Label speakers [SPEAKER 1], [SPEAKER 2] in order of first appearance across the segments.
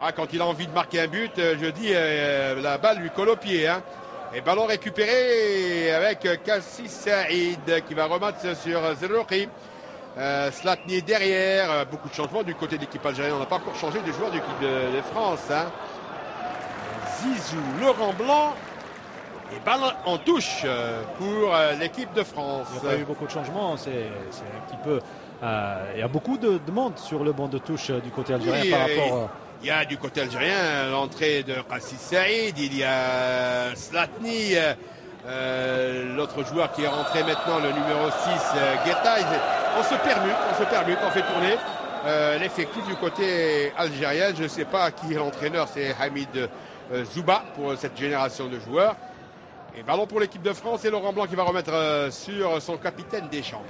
[SPEAKER 1] Ah, quand il a envie de marquer un but, je dis, la balle lui colle au pied. Hein. Et ballon récupéré avec Cassis Saïd qui va remettre sur Zerouki. Slatni derrière. Beaucoup de changements du côté de l'équipe algérienne. On n'a pas encore changé de joueur de l'équipe de France. Hein. Zizou, Laurent Blanc. Et ballon en touche pour l'équipe de France.
[SPEAKER 2] Il n'y a pas eu beaucoup de changements. C'est un petit peu... il y a beaucoup de monde sur le banc de touche du côté algérien par rapport...
[SPEAKER 1] Il y a du côté algérien l'entrée de Cassis Saïd, il y a Slatni, l'autre joueur qui est rentré maintenant, le numéro 6, Guettaï. On se permute, on fait tourner l'effectif du côté algérien. Je ne sais pas qui est l'entraîneur, c'est Hamid Zouba pour cette génération de joueurs. Et ballon pour l'équipe de France et Laurent Blanc qui va remettre sur son capitaine Deschamps.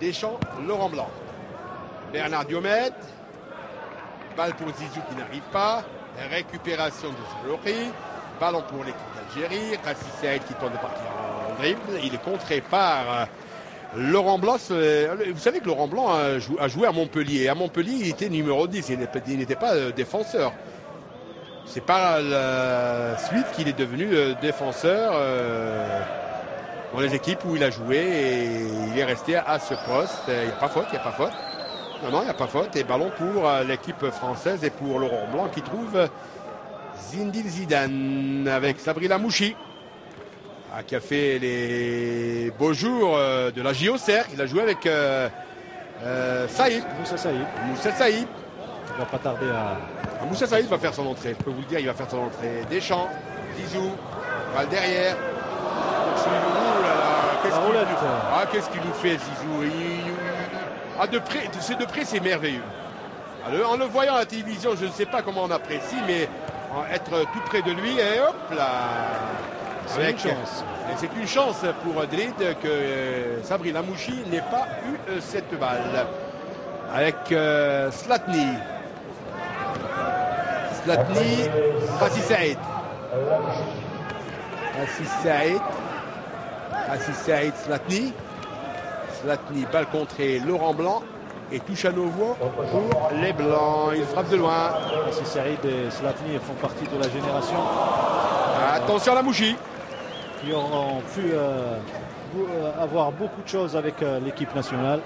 [SPEAKER 1] Deschamps, Laurent Blanc. Bernard Diomède. Balle pour Zizou qui n'arrive pas. Récupération de Zerouki. Ballon pour l'équipe d'Algérie. Cassis Saïd qui tente de partir en dribble. Il est contré par Laurent Blanc. Vous savez que Laurent Blanc a joué à Montpellier. À Montpellier, il était numéro 10. Il n'était pas défenseur. C'est par la suite qu'il est devenu défenseur dans les équipes où il a joué. Et il est resté à ce poste. Il n'y a pas faute, Non, il n'y a pas faute. Et ballon pour l'équipe française et pour Laurent Blanc qui trouve Zinedine Zidane avec Sabri Lamouchi qui a fait les beaux jours de la JOCR. Il a joué avec Saïd. Moussa Saïd.
[SPEAKER 2] Il ne va pas tarder à...
[SPEAKER 1] Moussa Saïd va faire son entrée. Je peux vous le dire, il va faire son entrée. Deschamps, Zizou, balle derrière. Qu'est-ce qu'il nous fait, Zizou? De près, c'est merveilleux. En le voyant à la télévision, je ne sais pas comment on apprécie, mais être tout près de lui, et hop là.
[SPEAKER 2] C'est une chance.
[SPEAKER 1] C'est une chance pour Drid que Sabri Lamouchi n'ait pas eu cette balle. Avec Slatni. Cassis Saïd. Slatni. Slatni, balle contrée, Laurent Blanc et touche à nouveau pour les Blancs. Il frappe de loin.
[SPEAKER 2] Cassis Saïd et Slatni font partie de la génération.
[SPEAKER 1] Attention à Lamouchi.
[SPEAKER 2] Qui auront pu avoir beaucoup de choses avec l'équipe nationale.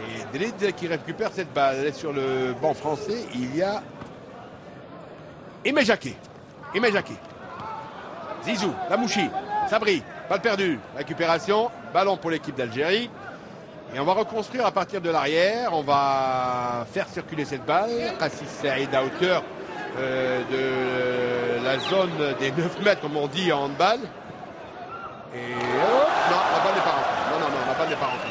[SPEAKER 1] Et Drid qui récupère cette balle. Sur le banc français, il y a Aimé Jacquet. Zizou, Lamouchi, Sabri, balle perdue, récupération, ballon pour l'équipe d'Algérie. Et on va reconstruire à partir de l'arrière, on va faire circuler cette balle. Cassis Saïd à hauteur de la zone des 9 mètres, comme on dit en handball. Et hop, non, la balle n'est pas rentrée. La balle n'est pas rentrée.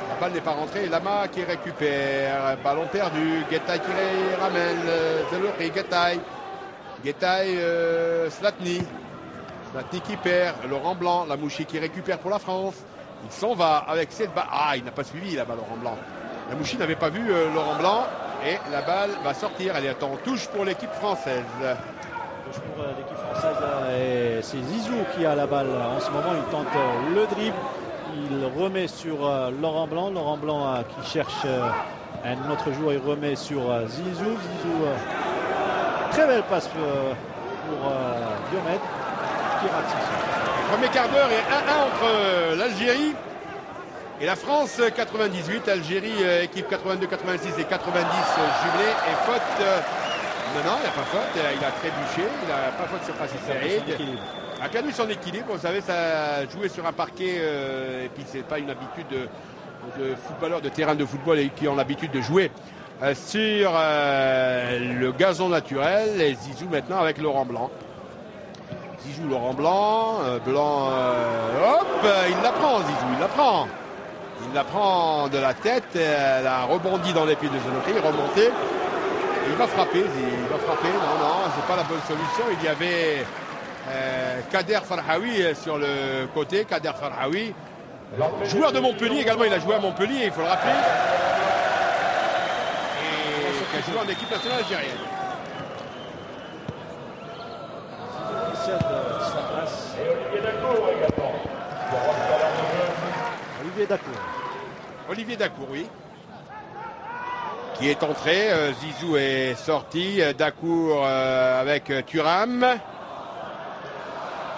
[SPEAKER 1] La balle n'est pas rentrée. Lama qui récupère, ballon perdu, Guettaï qui ramène, Zerouki, Guettaï, Slatni qui perd, Laurent Blanc, Lamouchi qui récupère pour la France. Il s'en va avec cette balle. Il n'a pas suivi la balle Laurent Blanc. Lamouchi n'avait pas vu Laurent Blanc et la balle va sortir. Elle est en touche pour l'équipe française.
[SPEAKER 2] Touche pour l'équipe française et c'est Zizou qui a la balle. En ce moment, il tente le dribble. Il remet sur Laurent Blanc. Laurent Blanc qui cherche un autre joueur. Il remet sur Zizou. Très belle passe pour Diomède.
[SPEAKER 1] Premier quart d'heure et 1-1 entre l'Algérie et la France. 98, Algérie, équipe 82-86 et 90 jumelé. Et faute. Non, il n'y a pas faute. Il a trébuché. Il n'a pas faute sur Cassis Saïd. Il a perdu son équilibre. Vous savez, ça a joué sur un parquet. Et puis, c'est pas une habitude de footballeurs de terrain de football et qui ont l'habitude de jouer sur le gazon naturel. Et Zizou maintenant avec Laurent Blanc. Zizou, Laurent Blanc, hop, il la prend Zizou, il la prend de la tête, elle a rebondi dans les pieds de Zerouki, remonté, il va frapper, non, c'est pas la bonne solution, il y avait Kader Farhaoui sur le côté, joueur de Montpellier également, il a joué à Montpellier, il faut le rappeler, et qui a joué en équipe nationale algérienne.
[SPEAKER 2] Olivier Dacour,
[SPEAKER 1] oui. qui est entré. Zizou est sorti. Dacour avec Thuram.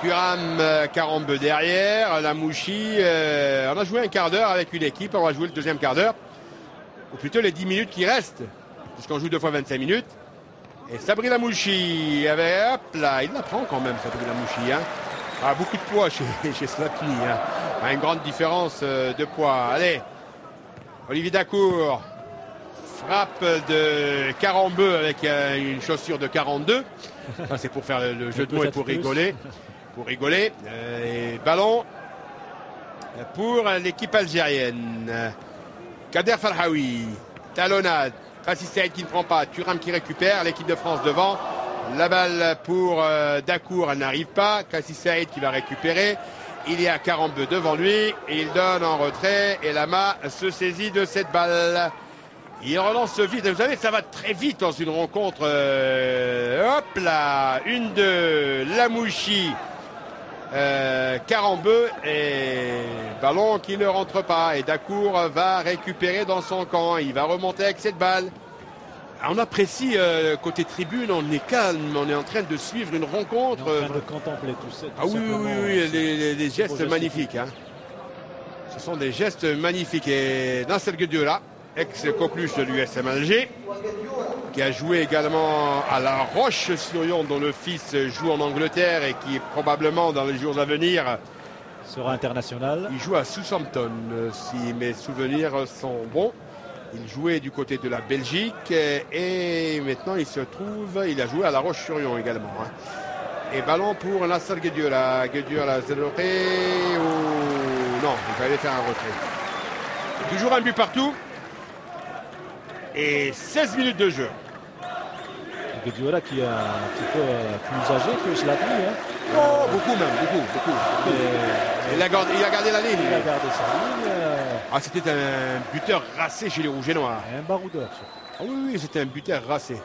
[SPEAKER 1] Thuram, Karambeu derrière. Lamouchi. On a joué un quart d'heure avec une équipe. On va jouer le deuxième quart d'heure. Ou plutôt les 10 minutes qui restent. Puisqu'on joue 2 fois 25 minutes. Et Sabri Lamouchi. Hop là, il la prend quand même, Sabri Lamouchi. Hein. Ah, beaucoup de poids chez Slatni. Hein. Une grande différence de poids. Allez. Olivier Dacour. Frappe de Karambeu avec une chaussure de 42. Ça, c'est pour faire le jeu de mots et pour rigoler. Pour rigoler. Et ballon pour l'équipe algérienne. Kader Farhaoui. Talonnade. Kassi Saïd qui ne prend pas. Thuram qui récupère. L'équipe de France devant. La balle pour Dacour. Elle n'arrive pas. Kassi Saïd qui va récupérer. Il y a Karambeu devant lui. Il donne en retrait. Et Lama se saisit de cette balle. Il relance vite. Vous savez, ça va très vite dans une rencontre. Hop là. 1-2. Lamouchi. Karambeu. Et ballon qui ne rentre pas. Et Dacour va récupérer dans son camp. Il va remonter avec cette balle. On apprécie côté tribune, on est calme, on est en train de suivre une rencontre.
[SPEAKER 2] On est en train de contempler tout ça.
[SPEAKER 1] Ah oui, les gestes magnifiques. Hein. Ce sont des gestes magnifiques. Et Nasser Guedioura, ex-coqueluche de l'USM Alger, qui a joué également à La Roche-sur-Yon, dont le fils joue en Angleterre et qui probablement dans les jours à venir
[SPEAKER 2] sera international.
[SPEAKER 1] Il joue à Southampton, si mes souvenirs sont bons. Il jouait du côté de la Belgique et maintenant il se trouve, il a joué à La Roche-sur-Yon également. Hein. Et ballon pour Nasser Guedioura. Guedioura, c'est le retrait ou non, il fallait faire un retrait. Toujours un but partout et 16 minutes de jeu.
[SPEAKER 2] Guedioura qui est un petit peu plus âgé que Zlatni. Hein.
[SPEAKER 1] Oh, beaucoup même, beaucoup. Il a gardé la ligne.
[SPEAKER 2] Il a gardé sa ligne.
[SPEAKER 1] Ah, c'était un buteur racé chez les Rouges et Noirs.
[SPEAKER 2] Et un baroudeur.
[SPEAKER 1] Ah oui, c'était un buteur racé.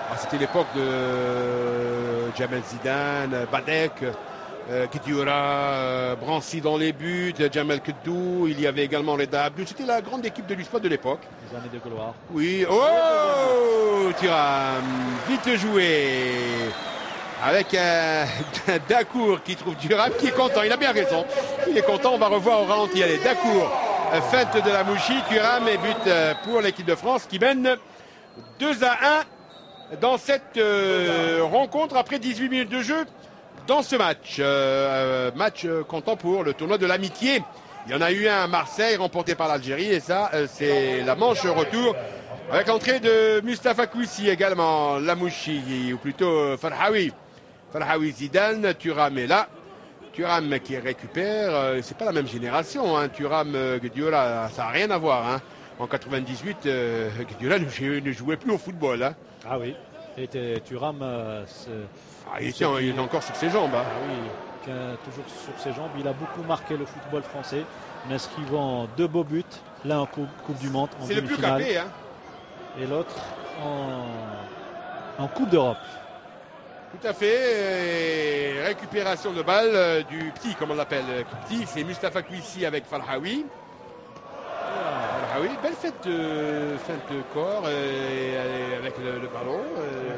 [SPEAKER 1] Ah, c'était l'époque de Jamel Zidane, Badek, Guedioura, Brancy dans les buts, Jamel Kedou. Il y avait également Reda Abdou. C'était la grande équipe de l'USPA de l'époque.
[SPEAKER 2] Les années de gloire.
[SPEAKER 1] Oui. Oh, Thuram, vite joué. Avec Dacour qui trouve Thuram, qui est content. Il a bien raison. Il est content. On va revoir au ralenti. Allez, Dacour, feinte de Lamouchi, Thuram et but pour l'équipe de France qui mène 2-1 dans cette rencontre après 18 minutes de jeu dans ce match. Match comptant pour le tournoi de l'amitié. Il y en a eu un à Marseille remporté par l'Algérie et ça, c'est la manche retour. Avec l'entrée de Mustapha Kouissi également, Lamouchi, ou plutôt Farhaoui. Farhaoui Zidane, Thuram est là. Thuram qui récupère, c'est pas la même génération. Hein. Thuram, Guedioura, ça n'a rien à voir. Hein. En 98, Guedioura ne jouait plus au football. Hein.
[SPEAKER 2] Ah oui, et Thuram...
[SPEAKER 1] il est encore sur ses jambes. Hein.
[SPEAKER 2] Ah oui, toujours sur ses jambes. Il a beaucoup marqué le football français, en inscrivant 2 beaux buts. L'un en Coupe du Monde, en
[SPEAKER 1] c'est le plus capé, hein.
[SPEAKER 2] Et l'autre en Coupe d'Europe.
[SPEAKER 1] Tout à fait. Et récupération de balle du petit, comme on l'appelle. Petit, c'est Mustapha Kouissi avec Farhaoui. Farhaoui, belle fête de corps avec le ballon.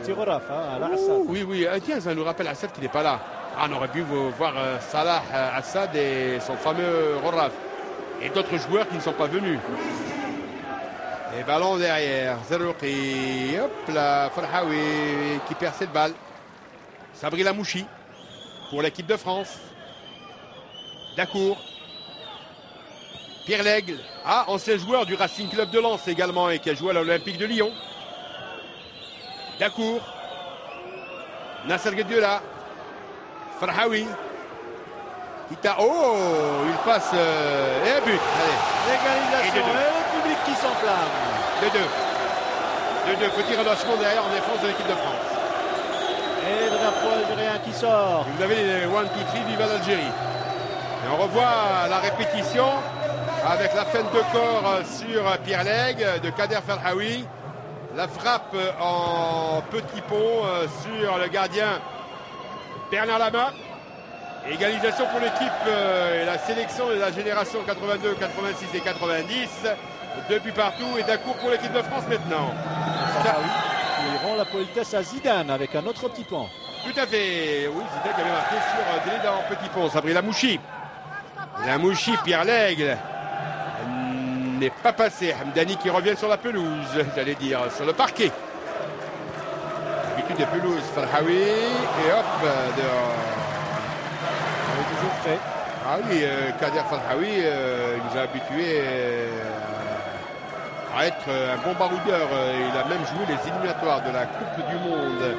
[SPEAKER 2] Petit Roraf, à Assad.
[SPEAKER 1] Oui. Tiens, ça nous rappelle Assad qui n'est pas là. On aurait pu voir Salah Assad et son fameux Roraf. Et d'autres joueurs qui ne sont pas venus. Et ballon derrière, Zerouki, hop là, Farhaoui qui perd cette balle. Sabri Lamouchi pour l'équipe de France. Dacour. Pierre Lègle, ancien joueur du Racing Club de Lens également et qui a joué à l'Olympique de Lyon. Dacour. Nasser Guedioura. Farhaoui. Il passe et un but. Allez.
[SPEAKER 2] L'égalisation et le public qui s'enflamme.
[SPEAKER 1] 2-2. Petit relâchement derrière en défense de l'équipe de France.
[SPEAKER 2] Et le drapeau algérien qui sort.
[SPEAKER 1] Vous avez les 1, 2, 3, viva l'Algérie. Et on revoit la répétition avec la feinte de corps sur Pierre Lègue de Kader Farhaoui. La frappe en petit pont sur le gardien Bernard Lama. Égalisation pour l'équipe et la sélection de la génération 82, 86 et 90. 2 buts partout et d'un coup pour l'équipe de France maintenant.
[SPEAKER 2] Il rend la politesse à Zidane avec un autre petit pont.
[SPEAKER 1] Tout à fait. Oui, Zidane qui avait marqué sur Déléda en petit pont. Sabri Lamouchi. Lamouchi, Pierre Lègle. N'est pas passé. Hamdani qui revient sur la pelouse, j'allais dire, sur le parquet. Habitude de pelouse, Farhaoui. Et hop,
[SPEAKER 2] On est toujours prêt.
[SPEAKER 1] Ah oui, Kader Farhaoui, il nous a habitués à être un bon baroudeur. Il a même joué les éliminatoires de la Coupe du Monde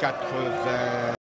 [SPEAKER 1] 80.